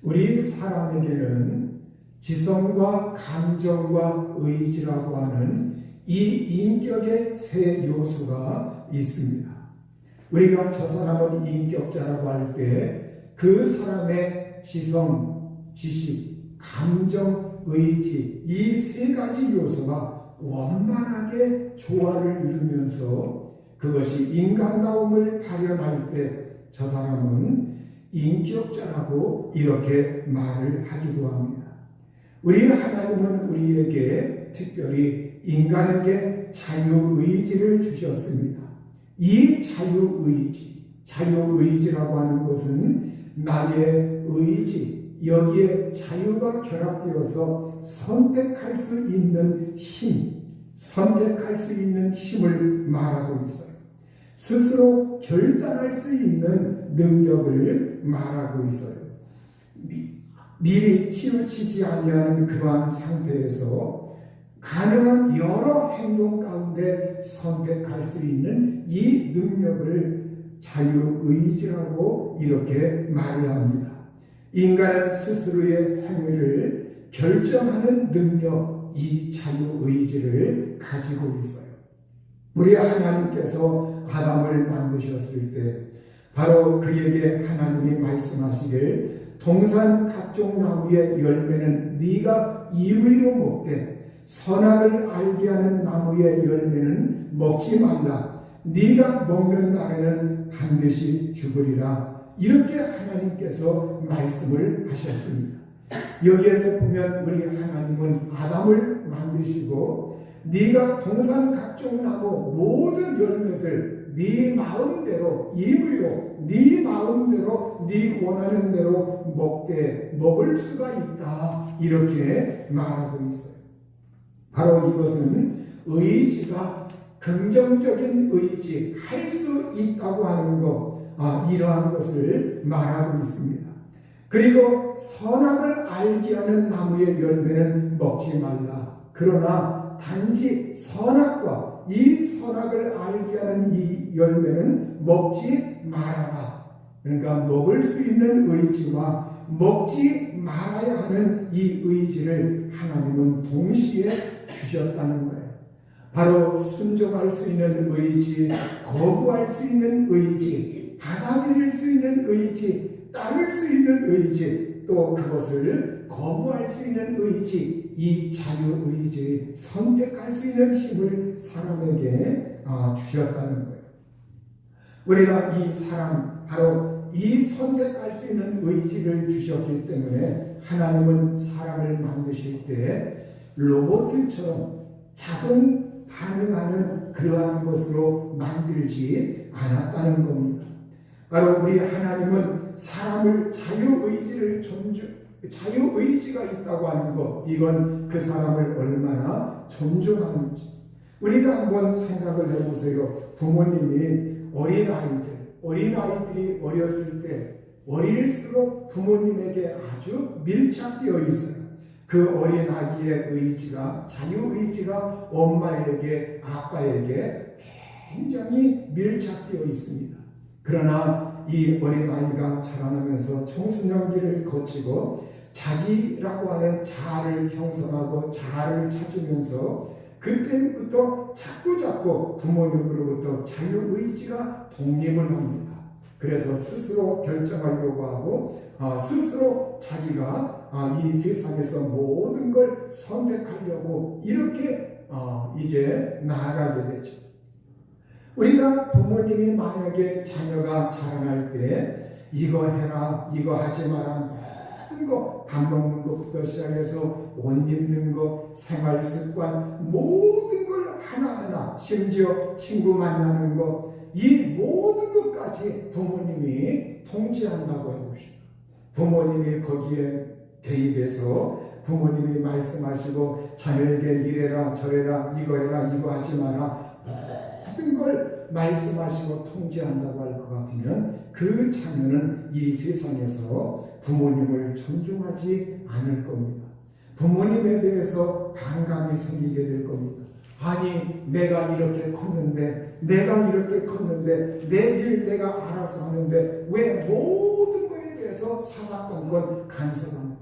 우리 사람에게는 지성과 감정과 의지라고 하는 이 인격의 세 요소가 있습니다. 우리가 저 사람은 인격자라고 할 때 그 사람의 지성, 지식, 감정, 의지 이 세 가지 요소가 원만하게 조화를 이루면서 그것이 인간다움을 발현할 때 저 사람은 인격자라고 이렇게 말을 하기도 합니다. 우리 하나님은 우리에게 특별히 인간에게 자유의지를 주셨습니다. 이 자유의지라고 하는 것은 나의 의지, 여기에 자유가 결합되어서 선택할 수 있는 선택할 수 있는 힘을 말하고 있어요. 스스로 결단할 수 있는 능력을 말하고 있어요. 미리 치우치지 아니하는 그러한 상태에서 가능한 여러 행동 가운데 선택할 수 있는 이 능력을 자유의지라고 이렇게 말을 합니다. 인간은 스스로의 행위를 결정하는 능력, 이 자유의지를 가지고 있어요. 우리 하나님께서 아담을 만드셨을 때 바로 그에게 하나님이 말씀하시길 동산 각종 나무의 열매는 네가 임의로 먹되 선악을 알게 하는 나무의 열매는 먹지 말라. 네가 먹는 날에는 반드시 죽으리라. 이렇게 하나님께서 말씀을 하셨습니다. 여기에서 보면 우리 하나님은 아담을 만드시고 네가 동산 각종 나무 모든 열매들 네 마음대로 임의로 네 마음대로 네 원하는 대로 먹을 수가 있다. 이렇게 말하고 있어요. 바로 이것은 의지가 긍정적인 의지, 할 수 있다고 하는 것, 이러한 것을 말하고 있습니다. 그리고 선악을 알게 하는 나무의 열매는 먹지 말라. 그러나 단지 선악과 이 선악을 알게 하는 이 열매는 먹지 말아라. 그러니까 먹을 수 있는 의지와 먹지 말아야 하는 이 의지를 하나님은 동시에 주셨다는 거예요. 바로 순종할 수 있는 의지, 거부할 수 있는 의지, 받아들일 수 있는 의지, 따를 수 있는 의지, 또 그것을 거부할 수 있는 의지, 이 자유의지, 선택할 수 있는 힘을 사람에게 주셨다는 거예요. 우리가 이 사람, 바로 이 선택할 수 있는 의지를 주셨기 때문에 하나님은 사람을 만드실 때 로봇처럼 자동 반응하는 그러한 것으로 만들지 않았다는 겁니다. 바로 우리 하나님은 사람을 자유의지가 있다고 하는 것, 이건 그 사람을 얼마나 존중하는지. 우리가 한번 생각을 해보세요. 부모님이 어린아이들이 어렸을 때 어릴수록 부모님에게 아주 밀착되어 있어요. 그 어린아이의 의지가, 자유의지가 엄마에게, 아빠에게 굉장히 밀착되어 있습니다. 그러나 이 어린아이가 자라나면서 청소년기를 거치고 자기라고 하는 자아를 형성하고 자아를 찾으면서 그때부터 자꾸 부모님으로부터 자유의지가 독립을 합니다. 그래서 스스로 결정하려고 하고 스스로 자기가 이 세상에서 모든 걸 선택하려고 이렇게 이제 나아가게 되죠. 우리가 부모님이 만약에 자녀가 자라날 때 이거 해라, 이거 하지 마라, 모든 거, 밥 먹는 것부터 시작해서 옷 입는 거, 생활 습관, 모든 걸 하나하나, 심지어 친구 만나는 거, 이 모든 것까지 부모님이 통제한다고 해봅시다. 부모님이 거기에 대입해서 부모님이 말씀하시고 자녀에게 이래라 저래라 이거 해라 이거 하지 마라 모든 걸 말씀하시고 통제한다고 할 것 같으면 그 자녀는 이 세상에서 부모님을 존중하지 않을 겁니다. 부모님에 대해서 반감이 생기게 될 겁니다. 아니 내가 이렇게 컸는데 내 일 내가 알아서 하는데 왜 모든 거에 계속해서 사사건건 간섭합니다.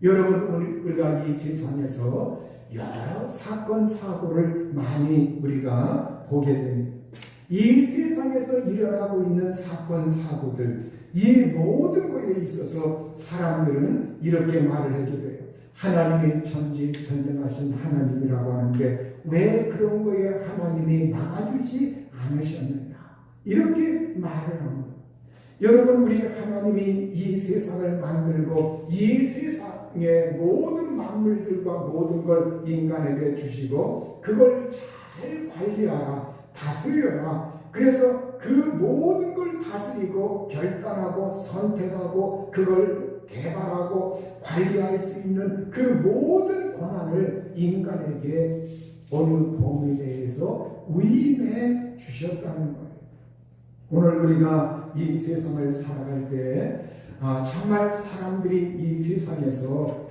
여러분, 우리가 이 세상에서 여러 사건 사고를 많이 우리가 보게 됩니다. 이 세상에서 일어나고 있는 사건 사고들, 이 모든 것에 있어서 사람들은 이렇게 말을 하게 돼요. 하나님이 전지전능하신 하나님이라고 하는데 왜 그런 거에 하나님이 막아주지 않으셨느냐, 이렇게 말을 합니다. 여러분, 우리 하나님이 이 세상을 만들고 이 세상의 모든 만물들과 모든 걸 인간에게 주시고 그걸 잘 관리하라, 다스려라. 그래서 그 모든 걸 다스리고 결단하고 선택하고 그걸 개발하고 관리할 수 있는 그 모든 권한을 인간에게 어느 범위 내에서 위임해 주셨다는 거예요. 오늘 우리가 이 세상을 살아갈 때 정말 사람들이 이 세상에서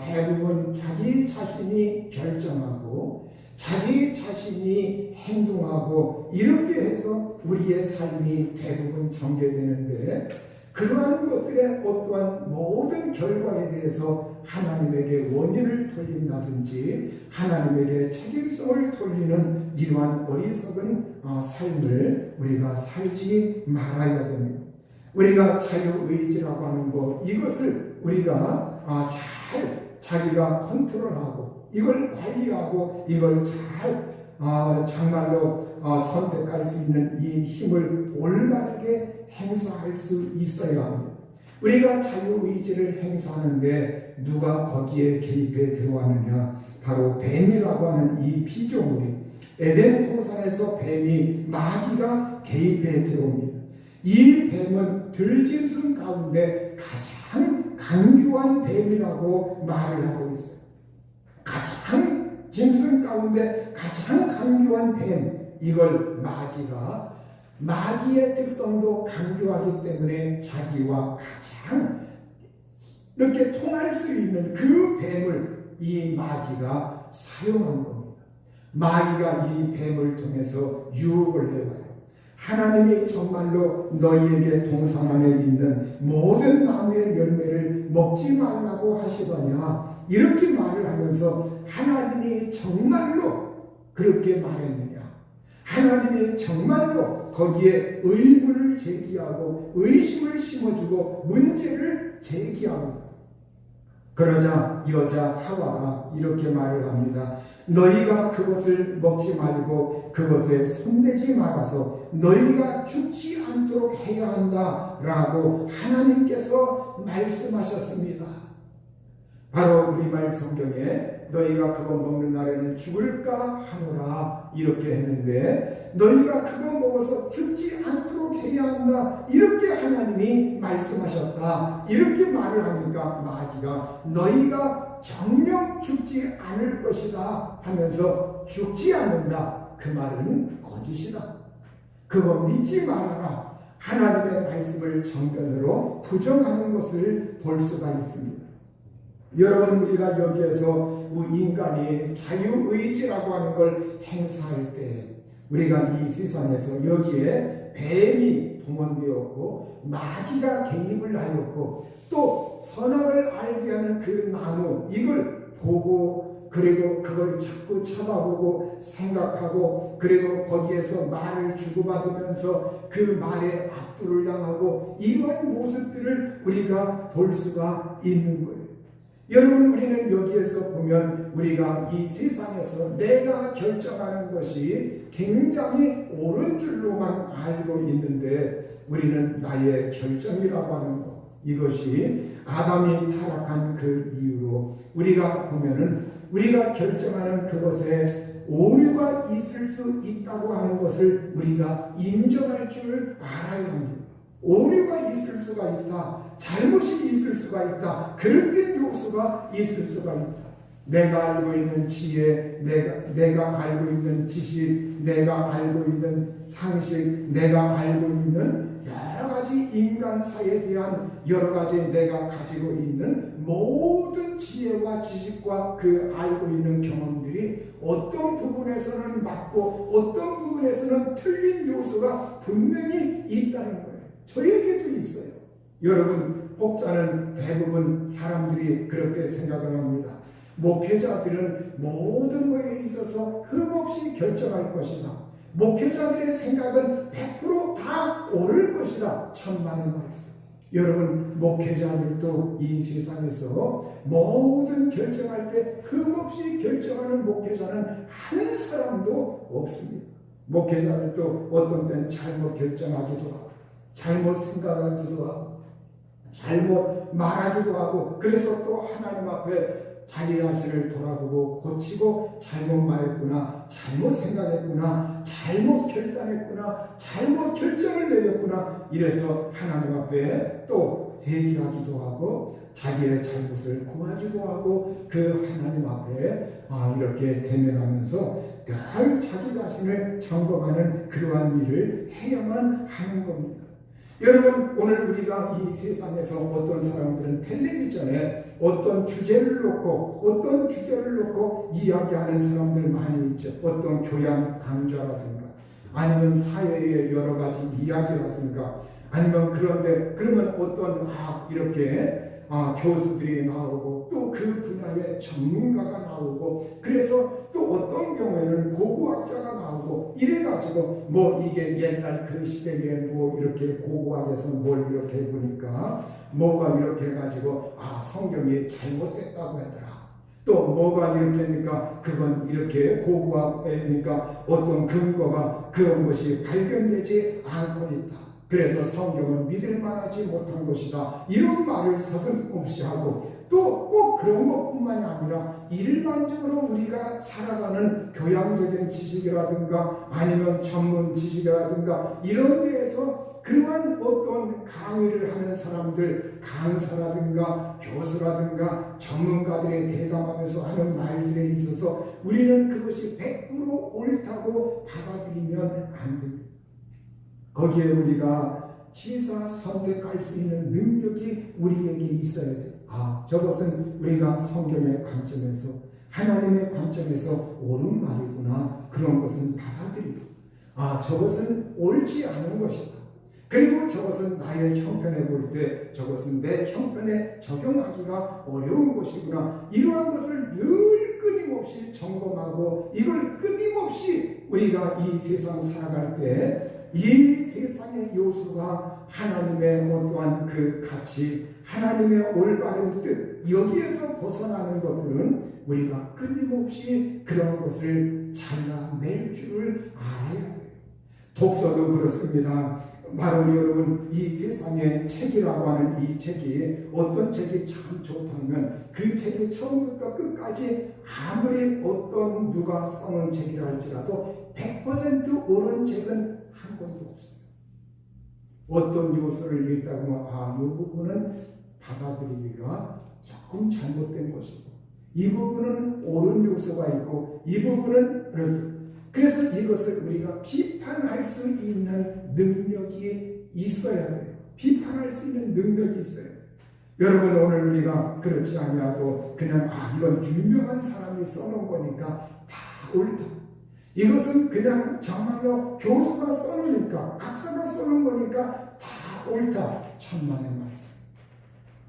대부분 자기 자신이 결정하고 자기 자신이 행동하고 이렇게 해서 우리의 삶이 대부분 전개되는데, 그러한 것들의 어떠한 모든 결과에 대해서 하나님에게 원인을 돌린다든지 하나님에게 책임성을 돌리는 이러한 어리석은 삶을 우리가 살지 말아야 됩니다. 우리가 자유의지라고 하는 것, 이것을 우리가 잘 자기가 컨트롤하고 이걸 관리하고 이걸 잘 정말로 선택할 수 있는 이 힘을 올바르게 행사할 수 있어야 합니다. 우리가 자유의지를 행사하는데 누가 거기에 개입해 들어왔느냐, 바로 뱀이라고 하는 이 피조물이, 에덴 동산에서 뱀이, 마귀가 개입해 들어옵니다. 이 뱀은 들짐승 가운데 가장 강교한 뱀이라고 말을 하고 있어요. 가장 짐승 가운데 가장 강교한 뱀, 이걸 마귀의 특성도 강조하기 때문에 자기와 가장 이렇게 통할 수 있는 그 뱀을 이 마귀가 사용한 겁니다. 마귀가 이 뱀을 통해서 유혹을 해와요. 하나님이 정말로 너희에게 동산 안에 있는 모든 나무의 열매를 먹지 말라고 하시더냐, 이렇게 말을 하면서 하나님이 정말로 그렇게 말했느냐, 하나님이 정말로 거기에 의문을 제기하고 의심을 심어주고 문제를 제기합니다. 그러자 여자 하와가 이렇게 말을 합니다. 너희가 그것을 먹지 말고 그것에 손대지 말아서 너희가 죽지 않도록 해야 한다라고 하나님께서 말씀하셨습니다. 바로 우리말 성경에 너희가 그거 먹는 날에는 죽을까 하노라 이렇게 했는데, 너희가 그거 먹어서 죽지 않도록 해야 한다 이렇게 하나님이 말씀하셨다 이렇게 말을 하니까 마귀가 너희가 정녕 죽지 않을 것이다 하면서 죽지 않는다, 그 말은 거짓이다, 그거 믿지 말아라, 하나님의 말씀을 정면으로 부정하는 것을 볼 수가 있습니다. 여러분, 우리가 여기에서 인간이 자유의지라고 하는 걸 행사할 때 우리가 이 세상에서 여기에 뱀이 동원되었고 마귀가 개입을 하였고 또 선악을 알게 하는 그 나무, 이걸 보고 그리고 그걸 자꾸 쳐다보고 생각하고 그리고 거기에서 말을 주고받으면서 그 말에 압도를 당하고 이러한 모습들을 우리가 볼 수가 있는 거예요. 여러분, 우리는 여기에서 보면 우리가 이 세상에서 내가 결정하는 것이 굉장히 옳은 줄로만 알고 있는데, 우리는 나의 결정이라고 하는 것, 이것이 아담이 타락한 그 이후로 우리가 보면은 우리가 결정하는 그것에 오류가 있을 수 있다고 하는 것을 우리가 인정할 줄 알아야 합니다. 오류가 있을 수가 있다, 잘못이 있을 수가 있다, 그런 요소가 있을 수가 있다. 내가 알고 있는 지혜, 내가 알고 있는 지식, 내가 알고 있는 상식, 내가 알고 있는 여러 가지 인간사에 대한 여러 가지 내가 가지고 있는 모든 지혜와 지식과 그 알고 있는 경험들이 어떤 부분에서는 맞고 어떤 부분에서는 틀린 요소가 분명히 있다는 거예요. 저에게도 있어요. 여러분, 혹자는 대부분 사람들이 그렇게 생각을 합니다. 목회자들은 모든 것에 있어서 흠없이 결정할 것이다. 목회자들의 생각은 100%다 옳을 것이다. 천만의 말씀. 여러분, 목회자들도 이 세상에서 모든 결정할 때 흠없이 결정하는 목회자는 한 사람도 없습니다. 목회자들도 어떤 때는 잘못 결정하기도 하고, 잘못 생각하기도 하고, 잘못 말하기도 하고, 그래서 또 하나님 앞에 자기 자신을 돌아보고 고치고, 잘못 말했구나, 잘못 생각했구나, 잘못 결단했구나, 잘못 결정을 내렸구나, 이래서 하나님 앞에 또 회개하기도 하고 자기의 잘못을 고하기도 하고 그 하나님 앞에 이렇게 대면하면서 늘 자기 자신을 점검하는 그러한 일을 해야만 하는 겁니다. 여러분, 오늘 우리가 이 세상에서 어떤 사람들은 텔레비전에 어떤 주제를 놓고 이야기하는 사람들 많이 있죠. 어떤 교양 강좌라든가 아니면 사회의 여러 가지 이야기라든가 아니면 그러면 어떤 이렇게 교수들이 나오고 또 그 분야의 전문가가 나오고 그래서 또 어떤 경우에는 고고학자가 나오고 이래가지고 뭐 이게 옛날 그 시대에 뭐 이렇게 고고학에서 뭘 이렇게 보니까 뭐가 이렇게 해가지고 성경이 잘못됐다고 하더라. 또 뭐가 이렇게 하니까 그건 이렇게 고고학이니까 어떤 근거가 그런 것이 발견되지 않고 있다. 그래서 성경은 믿을 만하지 못한 것이다. 이런 말을 서슴없이 하고 또 꼭 그런 것뿐만이 아니라 일반적으로 우리가 살아가는 교양적인 지식이라든가 아니면 전문 지식이라든가 이런 데에서 그러한 어떤 강의를 하는 사람들, 강사라든가 교수라든가 전문가들의 대담하면서 하는 말들에 있어서 우리는 그것이 100% 옳다고 받아들이면 안 됩니다. 거기에 우리가 취사 선택할 수 있는 능력이 우리에게 있어야 돼요. 저것은 우리가 성경의 관점에서 하나님의 관점에서 옳은 말이구나. 그런 것은 받아들이고 저것은 옳지 않은 것이다. 그리고 저것은 나의 형편에 볼 때 저것은 내 형편에 적용하기가 어려운 것이구나. 이러한 것을 늘 끊임없이 점검하고 이걸 끊임없이 우리가 이 세상 살아갈 때 이 세상의 요소가 하나님의 어떠한 그 가치, 하나님의 올바른 뜻, 여기에서 벗어나는 것들은 우리가 끊임없이 그런 것을 잘라낼 줄을 알아야 돼요. 독서도 그렇습니다. 바로 여러분, 이 세상의 책이라고 하는 이 책이 어떤 책이 참 좋다면 그 책이 처음부터 끝까지 아무리 어떤 누가 써놓은 책이라 할지라도 100% 옳은 책은 한 권도 없어요. 어떤 요소를 읽다가 이 부분은 받아들이기가 조금 잘못된 것이고 이 부분은 옳은 요소가 있고 이 부분은 그래서 이것을 우리가 비판할 수 있는 능력이 있어야 돼요. 비판할 수 있는 능력이 있어요. 여러분, 오늘 우리가 그렇지 아니하고 그냥 이건 유명한 사람이 써놓은 거니까 다 옳다. 이것은 그냥 정말로 교수가 써놓으니까 각사가 써놓은 거니까 다 옳다. 천만의 말씀.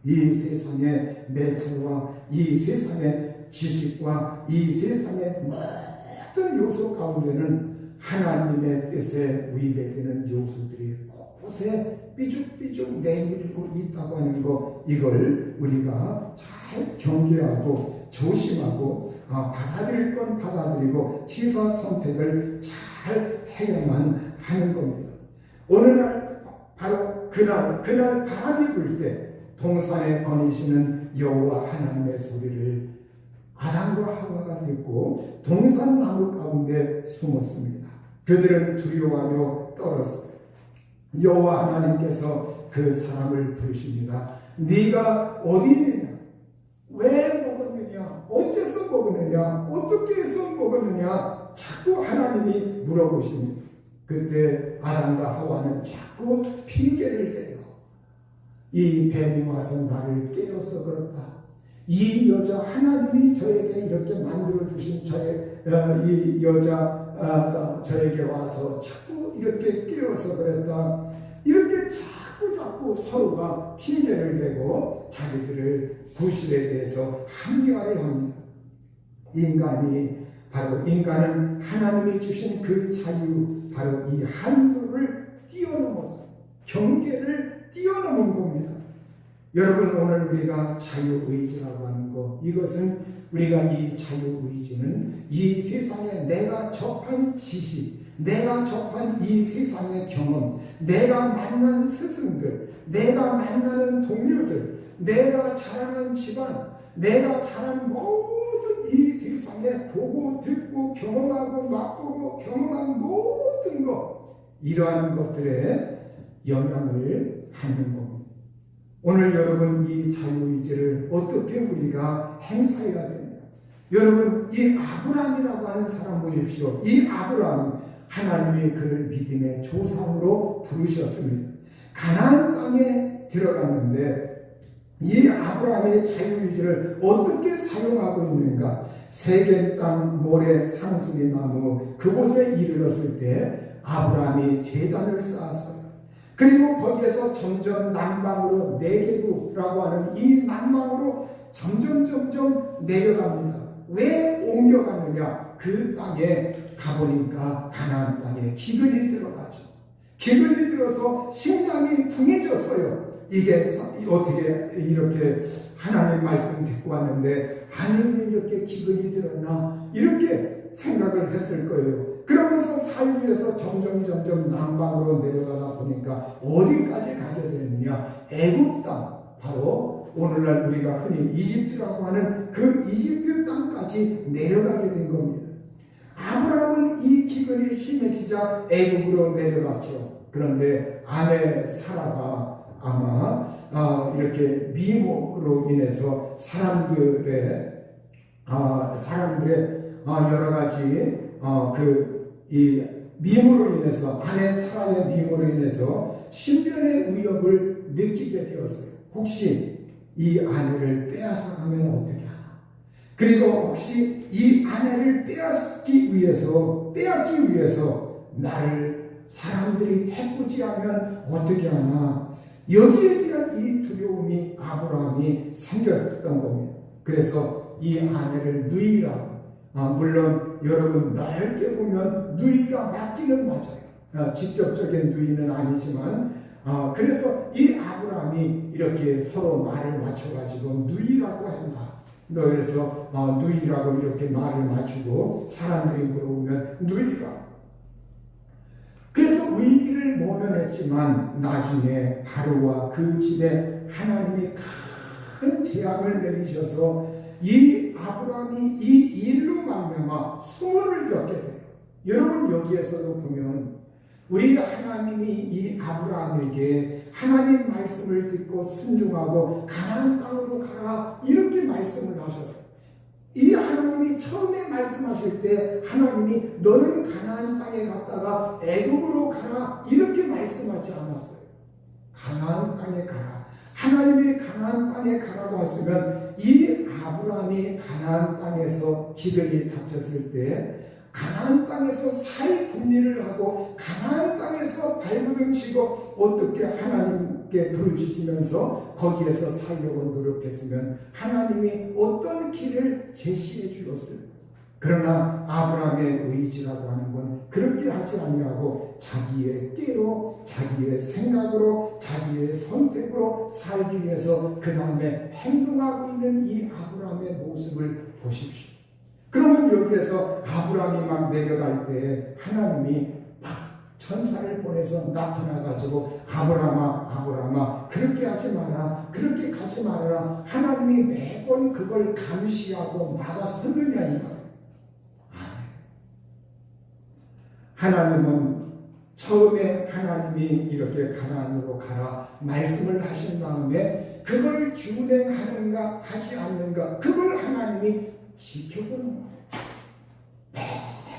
이 세상의 매체와 이 세상의 지식과 이 세상의 모든 요소 가운데는 하나님의 뜻에 위배되는 요소들이 곳곳에 삐죽삐죽 내밀고 있다고 하는 거, 이걸 우리가 잘 경계하고 조심하고 받아들일 건 받아들이고 취사 선택을 잘 해야만 하는 겁니다. 어느 날 바로 그날 바람이 불 때 동산에 거니시는 여호와 하나님의 소리를 아담과 하와가 듣고 동산 나무 가운데 숨었습니다. 그들은 두려워하며 떨었어요. 여호와 하나님께서 그 사람을 부르십니다. 네가 어디 있느냐? 왜 먹었느냐? 어째서 먹었느냐? 어떻게 해서 먹었느냐? 자꾸 하나님이 물어보십니다. 그때 아담과 하와는 자꾸 핑계를 대요. 이 뱀이 와서 나를 깨워서 그렇다. 이 여자, 하나님이 저에게 이렇게 만들어주신 이 여자 저에게 와서 자꾸 이렇게 깨워서 그랬다. 이렇게 자꾸 자꾸 서로가 핑계를 대고 자기들을 구실에 대해서 합리화를 합니다. 인간은 하나님이 주신 그 자유, 바로 이 한도를 뛰어넘어서 경계를 뛰어넘은 겁니다. 여러분, 오늘 우리가 자유의지라고 하는 것, 이것은 우리가 이 자유의지는 이 세상에 내가 접한 지식, 내가 접한 이 세상의 경험, 내가 만난 스승들, 내가 만나는 동료들, 내가 자라는 집안, 내가 자란 모든 이 세상에 보고 듣고 경험하고 맛보고 경험한 모든 것, 이러한 것들에 영향을 받는 겁니다. 오늘 여러분, 이 자유의지를 어떻게 우리가 행사해야 되느냐? 여러분, 이 아브라함이라고 하는 사람 보십시오. 이 아브라함, 하나님이 그를 믿음의 조상으로 부르셨습니다. 가나안 땅에 들어갔는데 이 아브라함의 자유의지를 어떻게 사용하고 있는가? 세겜 땅 모래 상수리 나무 그곳에 이르렀을 때 아브라함이 제단을 쌓았어요. 그리고 거기에서 점점 남방으로 네게부라고 하는 이 남방으로 점점 내려갑니다. 왜 옮겨갔느냐? 그 땅에 가보니까 가나안 땅에 기근이 들어가죠. 기근이 들어서 식량이 궁해졌어요. 이게 어떻게 이렇게 하나님 말씀 듣고 왔는데 아니 왜 이렇게 기근이 들었나? 이렇게 생각을 했을 거예요. 그러면서 살기 위해서 점점 남방으로 내려가다 보니까 어디까지 가게 되느냐? 애굽 땅, 바로 오늘날 우리가 흔히 이집트라고 하는 그 이집트 땅까지 내려가게 된 겁니다. 아브라함은 이 기근이 심해지자 애굽으로 내려갔죠. 그런데 아내 사라가 아마 이렇게 미모로 인해서 사람들의 여러 가지 이 미모로 인해서, 아내 사라의 미모로 인해서 신변의 위협을 느끼게 되었어요. 혹시 이 아내를 빼앗아가면 어떻게 하나? 그리고 혹시 이 아내를 빼앗기 위해서 나를 사람들이 해코지하면 어떻게 하나? 여기에 대한 이 두려움이 아브라함이 생겼던 겁니다. 그래서 이 아내를 누이라고, 물론 여러분 넓게 보면 누이가 맞기는 맞아요. 직접적인 누이는 아니지만 그래서 이 아브라함이 이렇게 서로 말을 맞춰가지고 누이라고 한다. 그래서 누이라고 이렇게 말을 맞추고 사람들이 물어보면 누이라. 그래서 위기를 모면했지만 나중에 바로와 그 집에 하나님이 큰 재앙을 내리셔서 이 아브라함이 이 일로 말미암아 수모를 겪게 돼요. 여러분, 여기에서도 보면 우리가 하나님이 이 아브라함에게 하나님 말씀을 듣고 순종하고 가나안 땅으로 가라 이렇게 말씀을 하셨어요. 이 하나님이 처음에 말씀하실 때 하나님이 너는 가나안 땅에 갔다가 애굽으로 가라 이렇게 말씀하지 않았어요. 가나안 땅에 가라. 하나님이 가나안 땅에 가라고 했으면 이 아브라함이 가나안 땅에서 기근이 닥쳤을 때 가나안 땅에서 살 분리를 하고 가나안 땅에서 발버둥 치고 어떻게 하나님께 부르짖으면서 거기에서 살려고 노력했으면 하나님이 어떤 길을 제시해 주었을까? 그러나 아브라함의 의지라고 하는 건 그렇게 하지 아니하고 자기의 깨로, 자기의 생각으로, 자기의 선택으로 살기 위해서 그 다음에 행동하고 있는 이 아브라함의 모습을 보십시오. 그러면 여기에서 아브라함이 막 내려갈 때 하나님이 막 천사를 보내서 나타나가지고 아브라함아 그렇게 하지 마라, 그렇게 가지 말아라. 하나님이 매번 그걸 감시하고 막아섰느냐 이 말이에요. 하나님은 처음에 하나님이 이렇게 가나안으로 가라 말씀을 하신 다음에 그걸 준행하는가 하지 않는가 그걸 하나님이 지켜보는 거예요. 매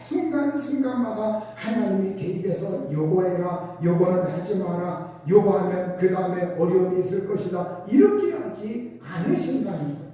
순간순간마다 하나님이 개입해서 요거해라, 요거는 하지 마라, 요거하면 그 다음에 어려움이 있을 것이다 이렇게 하지 않으신다는 거예요.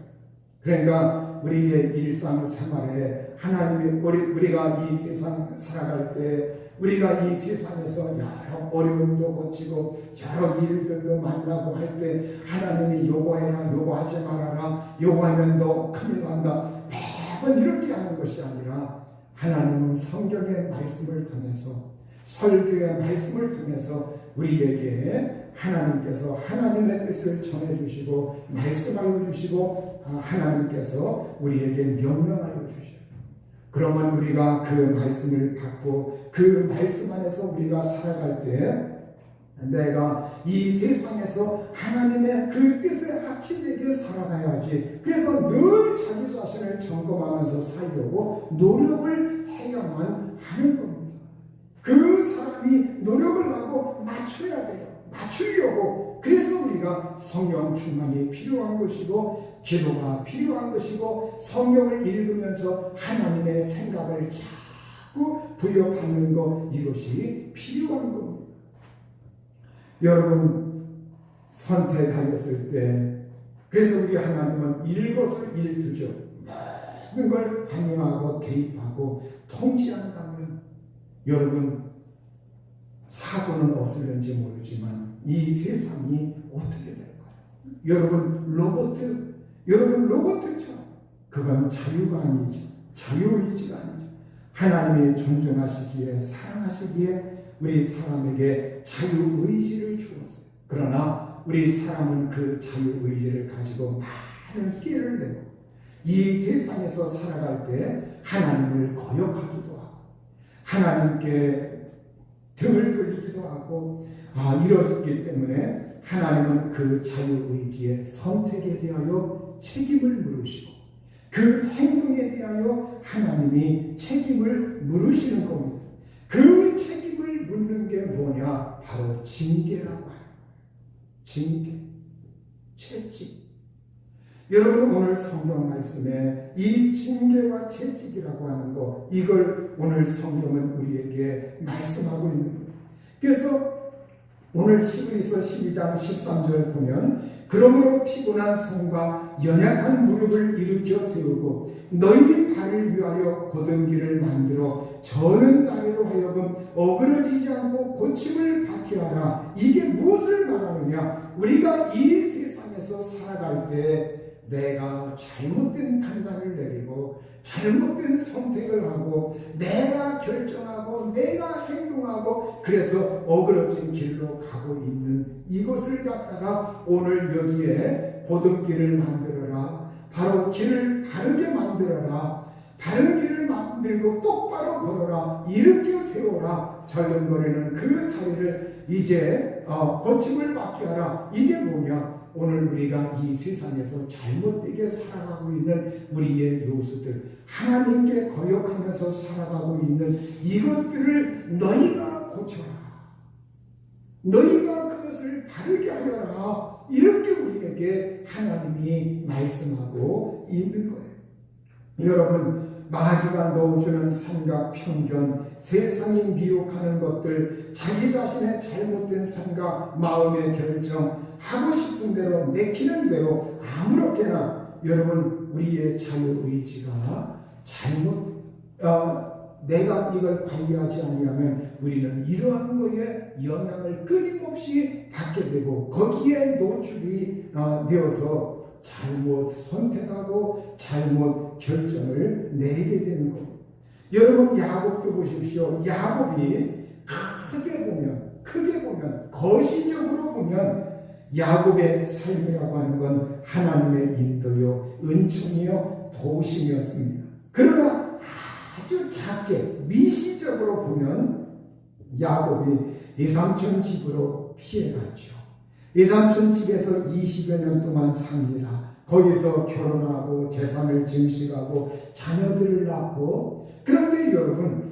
그러니까 우리의 일상생활에 하나님이 우리가 이 세상 살아갈 때 우리가 이 세상에서 여러 어려움도 거치고 여러 일들도 만나고 할 때 하나님이 요거해라 요거하지 말아라 요거하면 너 큰일 난다 매번 이렇게 하는 것이 아니라 하나님은 성경의 말씀을 통해서 설교의 말씀을 통해서 우리에게 하나님께서 하나님의 뜻을 전해주시고 말씀하여 주시고 하나님께서 우리에게 명령하여 주시고 그러면 우리가 그 말씀을 받고 그 말씀 안에서 우리가 살아갈 때 내가 이 세상에서 하나님의 그 뜻에 합치되게 살아가야지. 그래서 늘 자기 자신을 점검하면서 살려고 노력을 해야만 하는 겁니다. 그 사람이 노력을 하고 맞춰야 돼요. 맞추려고. 그래서 우리가 성령 충만이 필요한 것이고 기도가 필요한 것이고 성경을 읽으면서 하나님의 생각을 자꾸 부여받는 것 이것이 필요한 겁니다. 여러분 선택하였을 때 그래서 우리 하나님은 일거수일투족 모든 걸 관여하고 개입하고 통치한다면 여러분 사고는 없을는지 모르지만 이 세상이 어떻게 될까요? 여러분 로봇처럼 그건 자유가 아니죠. 자유의지가 아니죠. 하나님이 존중하시기에 사랑하시기에 우리 사람에게 자유의지를 주었어요. 그러나 우리 사람은 그 자유의지를 가지고 많은 끼를 내고 이 세상에서 살아갈 때 하나님을 거역하기도 하고 하나님께 등을 돌리기도 하고 이러기 때문에 하나님은 그 자유의지의 선택에 대하여 책임을 물으시고 그 행동에 대하여 하나님이 책임을 물으시는 겁니다. 그 책임을 묻는 게 뭐냐? 바로 징계라고 해요. 징계, 채찍. 여러분 오늘 성경 말씀에 이 징계와 채찍이라고 하는 거 이걸 오늘 성경은 우리에게 말씀하고 있는 거예요. 그래서 오늘 히브리서 12장 13절 보면 그러므로 피곤한 손과 연약한 무릎을 일으켜 세우고 너희 발을 위하여 곧은 길을 만들어 저는 나리로 하여금 어그러지지 않고 고침을 받게 하라. 이게 무엇을 말하느냐? 우리가 이 세상에서 살아갈 때 내가 잘못된 판단을 내리고 잘못된 선택을 하고 내가 결정하고 내가 행동하고 그래서 어그러진 길로 가고 있는 이것을 갖다가 오늘 여기에 곧은 길을 만들어라. 바로 길을 바르게 만들어라. 바른 길을 만들고 똑바로 걸어라. 이렇게 세워라. 절름거리는 그 다리를 이제 고침을 받게 하라. 이게 뭐냐? 오늘 우리가 이 세상에서 잘못되게 살아가고 있는 우리의 요소들 하나님께 거역하면서 살아가고 있는 이것들을 너희가 고쳐라. 너희가 그것을 바르게 하여라. 이렇게 우리에게 하나님이 말씀하고 있는 거예요. 여러분 마귀가 넣어주는 생각, 편견, 세상이 미혹하는 것들, 자기 자신의 잘못된 생각, 마음의 결정, 하고 싶은 대로 내키는 대로 아무렇게나 여러분 우리의 자유의지가 내가 이걸 관리하지 아니하면 우리는 이러한 거에 영향을 끊임없이 받게 되고 거기에 노출이 되어서 잘못 선택하고 잘못 결정을 내리게 되는 겁니다. 여러분 야곱도 보십시오. 야곱이 크게 보면 거시적으로 보면 야곱의 삶이라고 하는 건 하나님의 인도요 은총이요 도심이었습니다. 그러나 아주 작게 미시적으로 보면 야곱이 외삼촌 집으로 피해갔죠. 외삼촌 집에서 20여 년 동안 삽니다. 거기서 결혼하고 재산을 증식하고 자녀들을 낳고 그런데 여러분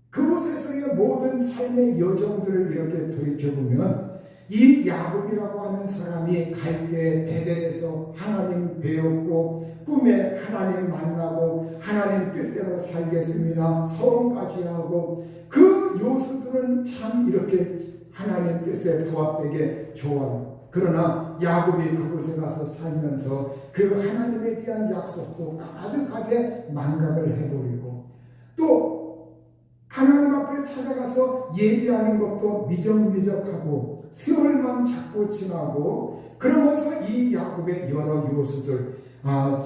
그곳에서의 모든 삶의 여정들을 이렇게 돌이켜보면 이 야곱이라고 하는 사람이 갈 때 베델에서 하나님 배웠고 꿈에 하나님 만나고 하나님 뜻대로 살겠습니다. 서원까지 하고 그 요소들은 참 이렇게 하나님 뜻에 부합되게 좋아요. 그러나 야곱이 그곳에 가서 살면서 그 하나님에 대한 약속도 가득하게 망각을 해버리고 또 하나님 앞에 찾아가서 예비하는 것도 미적미적하고 세월만 자꾸 지나고 그러면서 이 야곱의 여러 요소들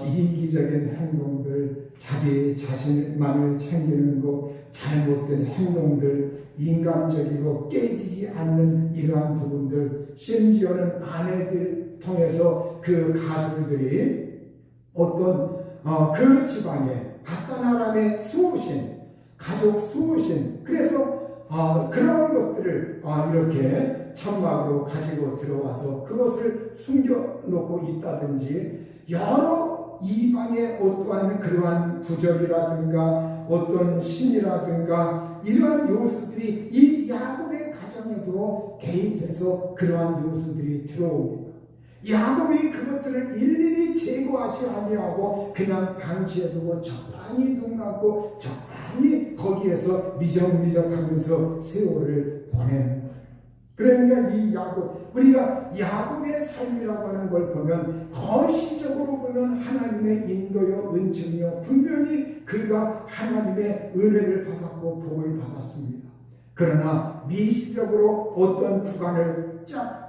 이기적인 행동들, 자기 자신만을 챙기는 것, 잘못된 행동들, 인간적이고 깨지지 않는 이러한 부분들, 심지어는 아내들 통해서 그 가술들이 어떤 그 집안에 바다나람의 수호신, 가족 수호신, 그래서 그런 것들을 이렇게 천막으로 가지고 들어와서 그것을 숨겨놓고 있다든지 여러 이방의 어떠한 그러한 부적이라든가 어떤 신이라든가 이러한 요소들이 이 야곱의 가정에도 개입해서 그러한 요소들이 들어옵니다. 야곱이 그것들을 일일이 제거하지 아니하고 그냥 방치해두고 적당히 눈 감고 적당히 거기에서 미적미적하면서 세월을 보내는 거예요. 그러니까 이 야곱, 우리가 야곱의 삶이라고 하는 걸 보면 거시적으로 보면 하나님의 인도요 은총이요 분명히 그가 하나님의 은혜를 받았고 복을 받았습니다. 그러나 미시적으로 어떤 구간을 쫙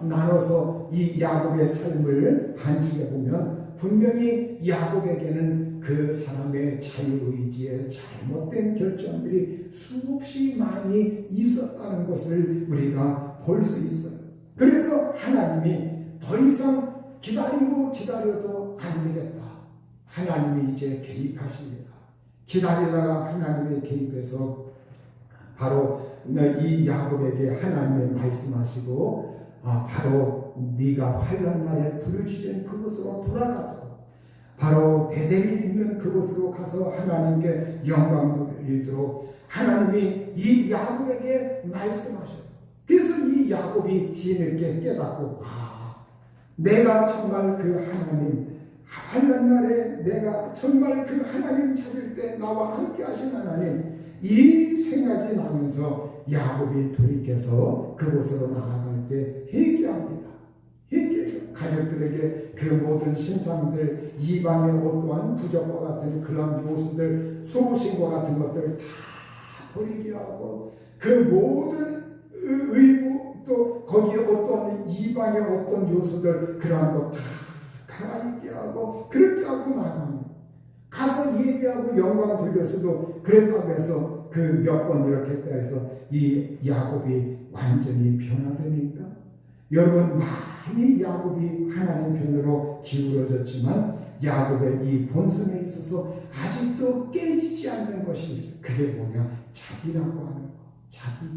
나눠서 이 야곱의 삶을 단축해 보면 분명히 야곱에게는 그 사람의 자유의지에 잘못된 결정들이 수없이 많이 있었다는 것을 우리가 볼 수 있어요. 그래서 하나님이 더 이상 기다려도 안 되겠다. 하나님이 이제 개입하십니다. 기다리다가 하나님이 개입해서 바로 이 야곱에게 하나님의 말씀하시고 바로 네가 환난 날에 부르짖은 그곳으로 돌아가도록 바로 베델이 있는 그곳으로 가서 하나님께 영광을 돌리도록 하나님이 이 야곱에게 말씀하셨어요. 그래서 이 야곱이 뒤늦게 깨닫고 내가 정말 그 하나님 환난 날에 내가 정말 그 하나님 찾을 때 나와 함께 하신 하나님 이 생각이 나면서 야곱이 돌이켜서 그곳으로 나아갈 때 회개합니다. 회개해요. 가족들에게 그 모든 신상들, 이방의 어떠한 부적과 같은 그런 요소들, 소신과 같은 것들 다 버리게 하고 그 모든 의무 또 거기에 어떤 이방의 어떤 요소들 그러한 것 다 갈아입게 하고 그렇게 하고 나갑니다. 가서 예배하고 영광 돌렸어도 그랬다고 해서 그 몇 번 이렇게 했다 해서 이 야곱이 완전히 변화되니까 여러분 많이 야곱이 하나님 편으로 기울어졌지만 야곱의 이 본성에 있어서 아직도 깨지지 않는 것이 있어요. 그게 뭐냐? 자기라고 하는 거. 자기.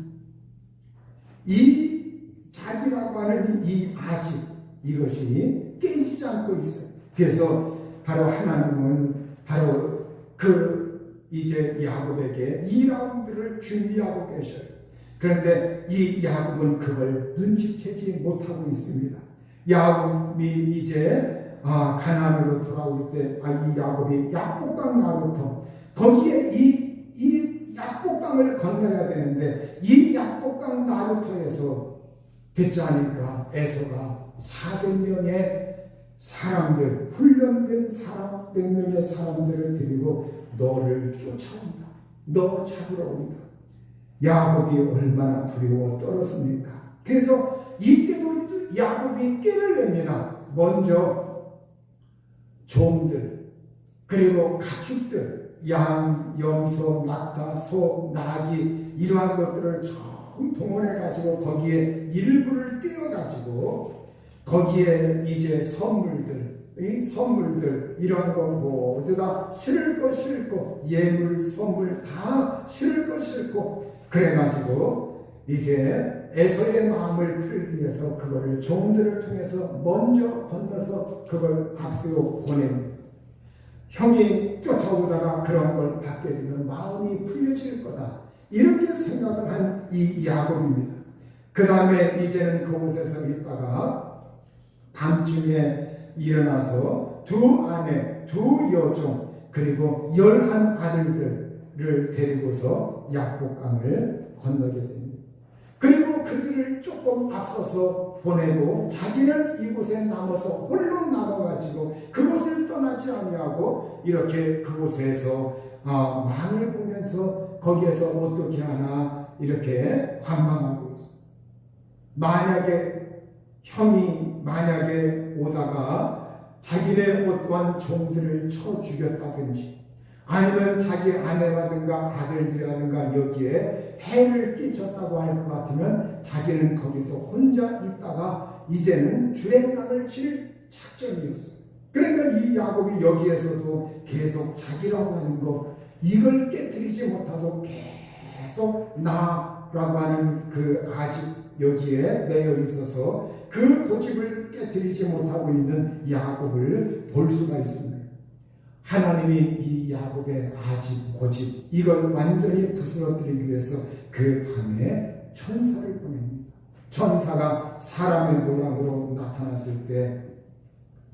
이 자기라고 하는 이 아직 이것이 깨지지 않고 있어요. 그래서 바로 하나님은 바로 이제 야곱에게 2라운드를 준비하고 계셔요. 그런데 이 야곱은 그걸 눈치채지 못하고 있습니다. 야곱이 이제 가나안으로 돌아올 때 이 야곱이 약복강 나루터 거기에 이 약복강을 건너야 되는데 이 약복강 나루터에서 듣지 않으니까 에서가 400명의 사람들, 훈련된 400명의 사람들을 데리고 너를 쫓아온다. 너 잡으러 온다. 야곱이 얼마나 두려워 떨었습니까? 그래서 이때도 야곱이 깨를 냅니다. 먼저 종들, 그리고 가축들, 양, 염소, 낙타, 소, 나귀 이러한 것들을 전 동원해가지고 거기에 일부를 떼어가지고 거기에 이제 선물들 이러한 거 모두 다 실을 거 실고 예물 선물 다 실을 거 실고 그래가지고 이제 에서의 마음을 풀기 위해서 그거를 종들을 통해서 먼저 건너서 그걸 앞세워 보냅니다. 형이 쫓아오다가 그런 걸 받게 되면 마음이 풀려질 거다 이렇게 생각을 한 이 야곱입니다. 그 다음에 이제는 그곳에서 있다가 밤중에 일어나서 두 아내, 두 여종, 그리고 11 아들들을 데리고서 약복강을 건너게 됩니다. 그리고 그래도 그들을 조금 앞서서 보내고 자기는 이곳에 남아서 홀로 남아가지고 그곳을 떠나지 아니하고 이렇게 그곳에서 망을 보면서 거기에서 어떻게 하나 이렇게 관망하고 있습니다. 만약에 오다가 자기네 어떠한 종들을 쳐 죽였다든지 아니면 자기 아내라든가 아들들이라든가 여기에 해를 끼쳤다고 할 것 같으면 자기는 거기서 혼자 있다가 이제는 주랭강을 칠 작전이었어요. 그러니까 이 야곱이 여기에서도 계속 자기라고 하는 것 이걸 깨뜨리지 못하고 계속 나라고 하는 그 아직 여기에 매여 있어서 그 고집을 깨뜨리지 못하고 있는 야곱을 볼 수가 있습니다. 하나님이 이 야곱의 아집, 고집 이걸 완전히 부스러뜨리기 위해서 그 밤에 천사를 보냅니다. 천사가 사람의 모양으로 나타났을 때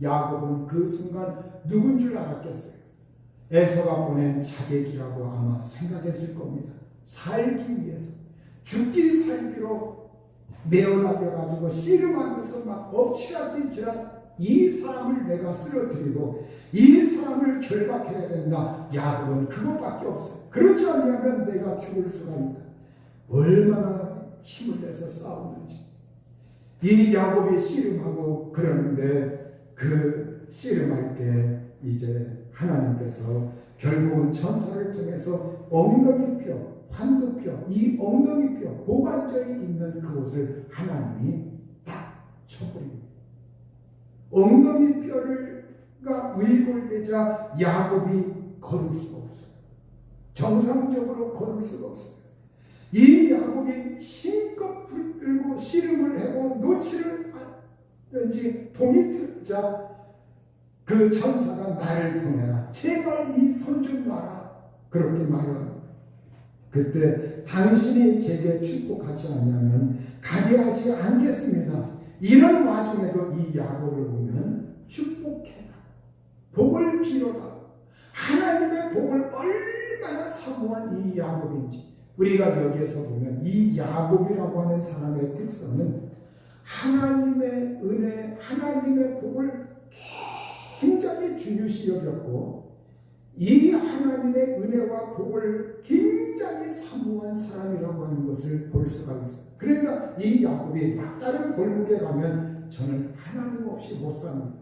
야곱은 그 순간 누군 줄 알았겠어요? 에서가 보낸 자객이라고 아마 생각했을 겁니다. 살기 위해서 죽기 살기로 매어나가지고 씨름하면서 막 엎치락뒤치락 이 사람을 내가 쓰러뜨리고 이 사람을 결박해야 된다. 야곱은 그것밖에 없어요. 그렇지 않으면 내가 죽을 수가 있다. 얼마나 힘을 내서 싸우는지. 이 야곱이 씨름하고 그러는데 그 씨름할 때 이제 하나님께서 결국은 천사를 통해서 엉덩이뼈, 환도뼈, 이 엉덩이뼈, 고관절이 있는 그곳을 하나님이 딱 쳐버립니다. 엉덩이뼈가 위골되자 야곱이 걸을 수가 없어요. 정상적으로 걸을 수가 없어요. 이 야곱이 힘껏 붙들고 씨름을 하고 놓지를 않는지 동이 틀자 그 천사가 나를 보내라. 제발 이 손 좀 놔라. 그렇게 말을 합니다. 그때 당신이 제게 축복하지 않으면 가게 하지 않겠습니다. 이런 와중에도 이 야곱을 보면 축복해라. 복을 빌어라. 하나님의 복을 얼마나 사모한 이 야곱인지 우리가 여기에서 보면 이 야곱이라고 하는 사람의 특성은 하나님의 은혜, 하나님의 복을 굉장히 중요시 여겼고 이 하나님의 은혜와 복을 굉장히 사모한 사람이라고 하는 것을 볼 수가 있어요. 그러니까 이 야곱이 막다른 골목에 가면 저는 하나님 없이 못 삽니다.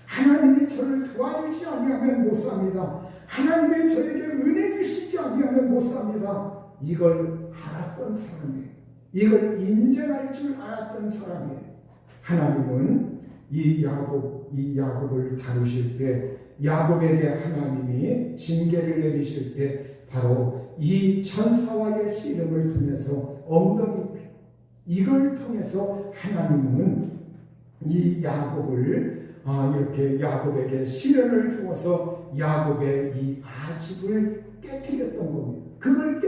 하나님이 저를 도와주지 아니하면 못 삽니다. 하나님이 저에게 은혜 주시지 아니하면 못 삽니다. 이걸 알았던 사람이에요. 이걸 인정할 줄 알았던 사람이에요. 하나님은 이 야곱을 다루실 때 야곱에게 하나님이 징계를 내리실 때 바로 이 천사와의 씨름을 통해서 엉덩이뼈 이걸 통해서 하나님은 이 야곱을 이렇게 야곱에게 시련을 주어서 야곱의 이 아집을 깨뜨렸던 겁니다. 그걸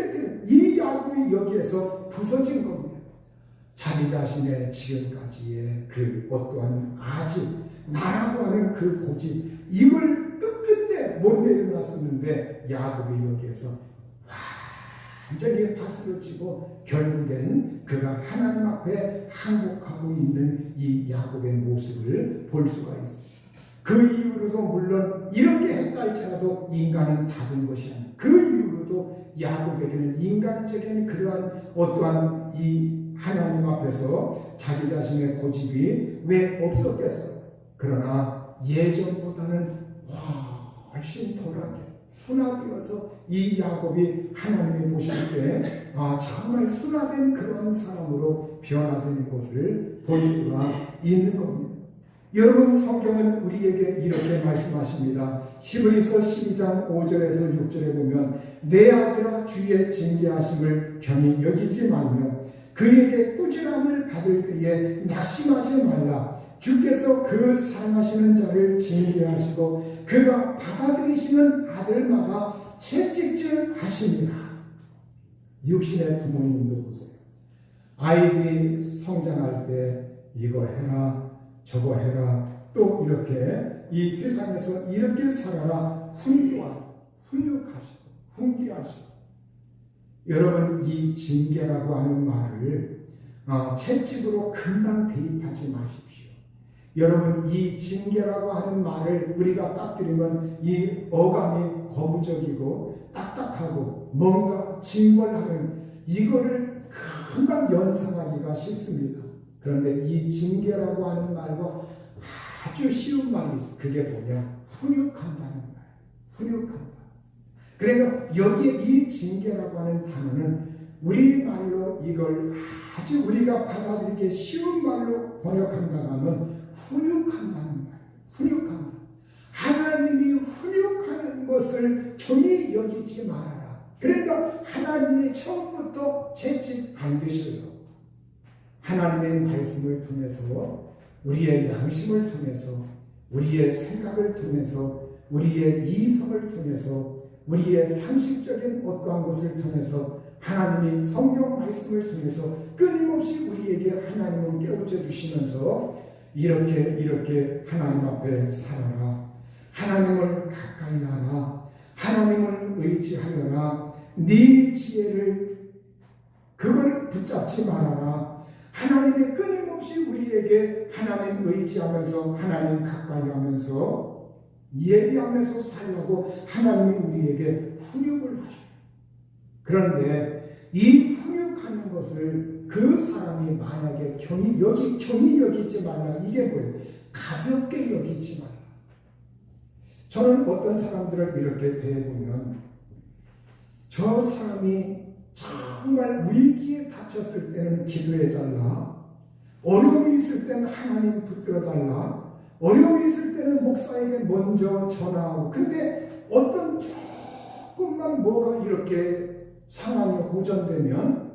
이 야곱이 여기에서 부서진 겁니다. 자기 자신의 지금까지의 그 어떠한 아집, 나라고 하는 그 고집, 이걸 끝끝내 못 내려놨었는데 야곱이 여기에서 완전히 파스러지고 결국엔 그가 하나님 앞에 항복하고 있는 이 야곱의 모습을 볼 수가 있습니다. 그 이후로도 물론 이렇게 했다 할지라도 인간은 다른 것이 아니에요. 그 이후로도 야곱에게는 인간적인 그러한 어떠한 이 하나님 앞에서 자기 자신의 고집이 왜 없었겠어요? 그러나 예전보다는 훨씬 덜하게 순화되어서 이 야곱이 하나님이 보실 때 정말 순화된 그러한 사람으로 변화된 것을 볼 수가 있는 겁니다. 여러분 성경은 우리에게 이렇게 말씀하십니다. 히브리서 12장 5절에서 6절에 보면 내 아들아 주의 징계하심을 경히 여기지 말며 그에게 꾸지람을 받을 때에 낙심하지 말라. 주께서 그 사랑하시는 자를 징계하시고 그가 받아들이시는 아들마다 채찍질 하십니다. 육신의 부모님도 보세요. 아이들이 성장할 때 이거 해라 저거 해라 또 이렇게 이 세상에서 이렇게 살아라 훈육하시고 훈계하시고 여러분 이 징계라고 하는 말을 채찍으로 금방 대입하지 마십시오. 여러분, 이 징계라고 하는 말을 우리가 딱 들으면 이 어감이 거부적이고 딱딱하고 뭔가 징벌하는 이거를 금방 연상하기가 쉽습니다. 그런데 이 징계라고 하는 말과 아주 쉬운 말이 있어요. 그게 뭐냐? 훈육한다는 말. 훈육한다. 그러니까 여기에 이 징계라고 하는 단어는 우리말로 이걸 아주 우리가 받아들이기 쉬운 말로 번역한다고 하면 훈육한다는 말. 훈육한다. 하나님이 훈육하는 것을 경히 여기지 말아라. 그러니까 하나님이 처음부터 채찍 안 드셔요. 하나님의 말씀을 통해서 우리의 양심을 통해서 우리의 생각을 통해서 우리의 이성을 통해서 우리의 상식적인 어떠한 것을 통해서 하나님이 성경 말씀을 통해서 끊임없이 우리에게 하나님을 깨우쳐 주시면서 이렇게 하나님 앞에 살아라. 하나님을 가까이 하라. 하나님을 의지하여라. 네 지혜를 그걸 붙잡지 말아라. 하나님이 끊임없이 우리에게 하나님 의지하면서 하나님 가까이 하면서 예비하면서 살라고 하나님이 우리에게 훈육을 하셔요. 그런데 이 훈육하는 것을 그 사람이 만약에 경히 여기지 말라. 이게 뭐예요? 가볍게 여기지 말라. 저는 어떤 사람들을 이렇게 대해보면 저 사람이 정말 위기에 닥쳤을 때는 기도해달라. 어려움이 있을 때는 하나님 붙들어달라. 어려움이 있을 때는 목사에게 먼저 전화하고. 근데 어떤 조금만 뭐가 이렇게 상황이 호전되면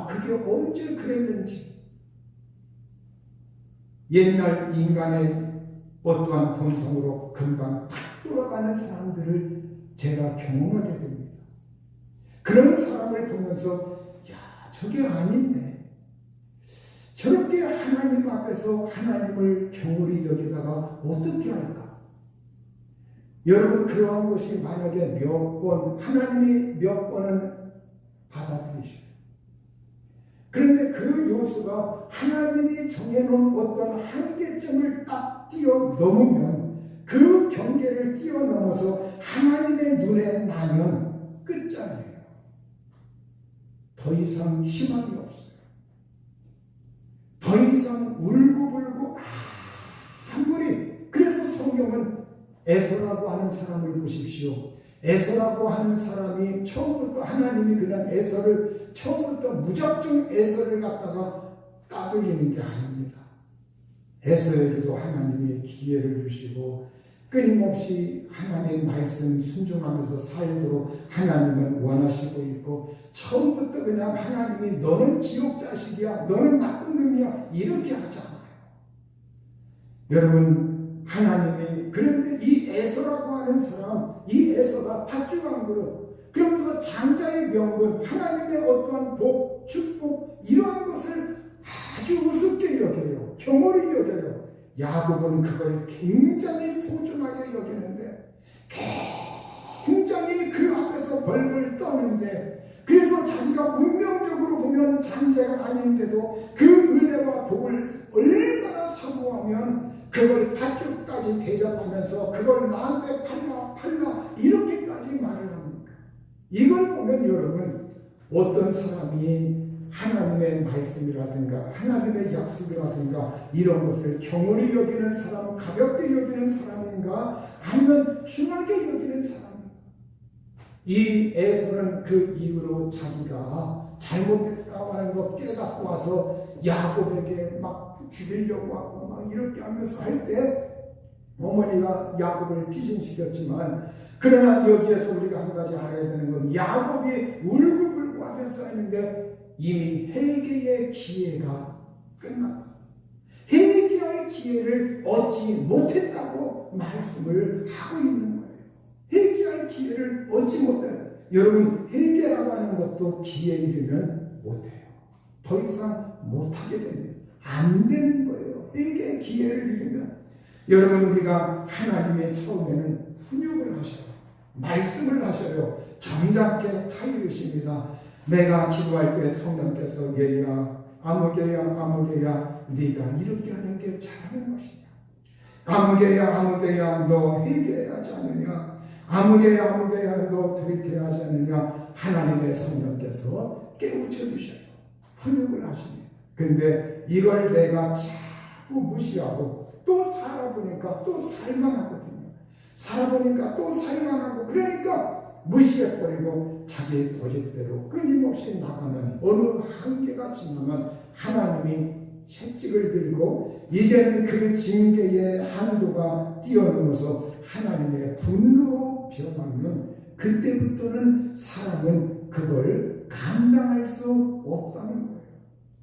그게 언제 그랬는지 옛날 인간의 어떠한 본성으로 금방 탁 돌아가는 사람들을 제가 경험하게 됩니다. 그런 사람을 보면서 저게 아닌데 저렇게 하나님 앞에서 하나님을 경홀히 여기다가 어떻게 할까? 여러분, 그러한 것이 만약에 하나님이 몇 번은 받아들이셔요. 그런데 그 요소가 하나님이 정해놓은 어떤 한계점을 딱 뛰어넘으면 그 경계를 뛰어넘어서 하나님의 눈에 나면 끝장이에요. 더 이상 희망이 없어요. 더 이상 울고불고 아무리. 그래서 성경은 에서라고 하는 사람을 보십시오. 에서라고 하는 사람이 처음부터 하나님이 그냥 에서를 처음부터 무작정 에서를 갖다가 따돌리는 게 아닙니다. 에서에게도 하나님이 기회를 주시고 끊임없이 하나님 말씀 순종하면서 살도록 하나님은 원하시고 있고, 처음부터 그냥 하나님이 너는 지옥 자식이야, 너는 나쁜 놈이야 이렇게 하지 않아요. 여러분, 하나님이 그런데 이 에서라고 하는 사람, 이 에서가 팥죽한 그릇, 그러면서 장자의 명분, 하나님의 어떠한 복, 축복 이러한 것을 아주 우습게 여겨요. 경홀히 여겨요. 야곱은 그걸 굉장히 소중하게 여기는데, 굉장히 그 앞에서 벌벌 떠는데, 그래서 자기가 운명적으로 보면 장자가 아닌데도 그 은혜와 복을 얼마나 사모하면 그걸 팥죽까지 대접하면서 그걸 나한테 팔라 이렇게까지 말을 합니까? 이걸 보면 여러분, 어떤 사람이 하나님의 말씀이라든가 하나님의 약속이라든가 이런 것을 경홀히 여기는 사람, 가볍게 여기는 사람인가, 아니면 중하게 여기는 사람인가? 이 에서는 그 이후로 자기가 잘못했다고 하는 것 깨닫고 와서 야곱에게 막 죽이려고 하고 막 이렇게 하면서 할 때 어머니가 야곱을 피신시켰지만, 그러나 여기에서 우리가 한 가지 알아야 되는 건 야곱이 울고불고 하면서 했는데 이미 회개의 기회가 끝났다. 회개할 기회를 얻지 못했다고 말씀을 하고 있는 거예요. 회개할 기회를 얻지 못해요. 여러분, 회개라고 하는 것도 기회 잃으면 못해요. 더 이상 못하게 됩니다. 안 되는 거예요. 회개의 기회를 잃으면. 여러분, 우리가 하나님의 처음에는 훈육을 하셔요. 말씀을 하셔요. 정작게 타이르십니다. 내가 기도할 때 성령께서 얘야 아무개야 네가 이렇게 하는 게 잘하는 것이냐, 아무개야 너 회개하지 않느냐, 아무개야 너 돌이켜야 하지 않느냐. 하나님의 성령께서 깨우쳐 주셔요. 훈육을 하십니다. 근데 이걸 내가 자꾸 무시하고 또 살아보니까 또 살만하거든요. 살아보니까 또 살만하고, 그러니까 무시해버리고 자기 고집대로 끊임없이 나가면 어느 한계가 지나면 하나님이 채찍을 들고 이제는 그 징계의 한도가 뛰어넘어서 하나님의 분노로 변하면 그때부터는 사람은 그걸 감당할 수 없다는 거예요.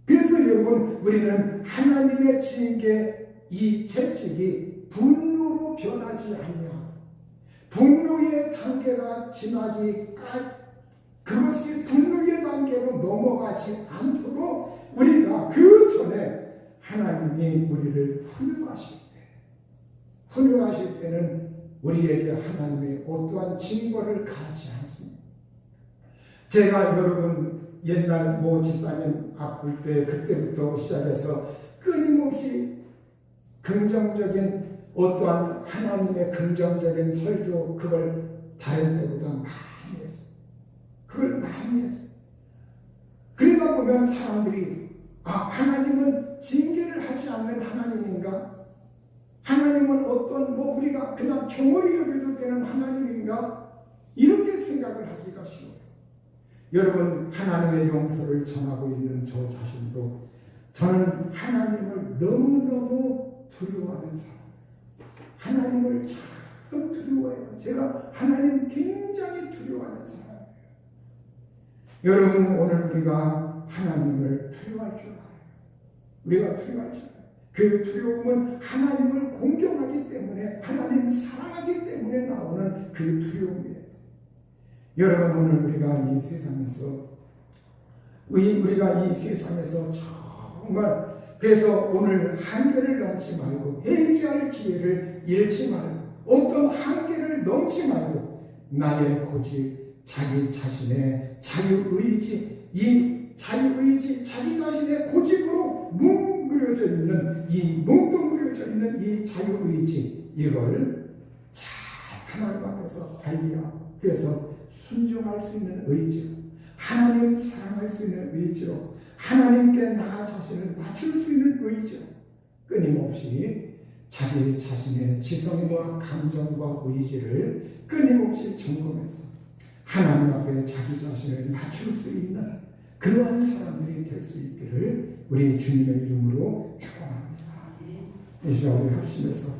그래서 여러분, 우리는 하나님의 징계, 이 채찍이 분노로 변하지 않냐, 분노의 단계가 그것이 분노의 단계로 넘어가지 않도록 우리가 그 전에 하나님이 우리를 훈육하실 때는 우리에게 하나님의 어떠한 징벌을 가하지 않습니다. 제가 여러분 옛날 모 집사님 아플 때 그때부터 시작해서 끊임없이 긍정적인 어떠한 하나님의 긍정적인 설교, 그걸 다른 때보다 많이 했어요. 그걸 많이 했어요. 그러다 보면 사람들이 하나님은 징계를 하지 않는 하나님인가? 하나님은 어떤 우리가 그냥 경홀히 여겨도 되는 하나님인가? 이렇게 생각을 하기가 쉬워요. 여러분, 하나님의 용서를 전하고 있는 저 자신도 저는 하나님을 너무너무 두려워하는 사람, 하나님을 참 두려워해요. 제가 하나님 굉장히 두려워하는 사람이에요. 여러분, 오늘 우리가 하나님을 두려워할 줄 알아요. 우리가 두려워할 줄 알아요. 그 두려움은 하나님을 공경하기 때문에, 하나님 사랑하기 때문에 나오는 그 두려움이에요. 여러분, 오늘 우리가 이 세상에서 정말, 그래서 오늘 한계를 넘지 말고 회개할 기회를 잃지 말고 어떤 한계를 넘지 말고 나의 고집, 자기 자신의 자유의지, 이 자유의지, 자기 자신의 고집으로 뭉그려져 있는 이 자유의지, 이걸 잘 하나님 앞에서 관리하고, 그래서 순종할 수 있는 의지로, 하나님 사랑할 수 있는 의지로, 하나님께 나 자신을 맞출 수 있는 의지로 끊임없이 자기 자신의 지성과 감정과 의지를 끊임없이 점검해서 하나님 앞에 자기 자신을 맞출 수 있는 그러한 사람들이 될 수 있기를 우리 주님의 이름으로 축원합니다. 이 시간 우리 합심해서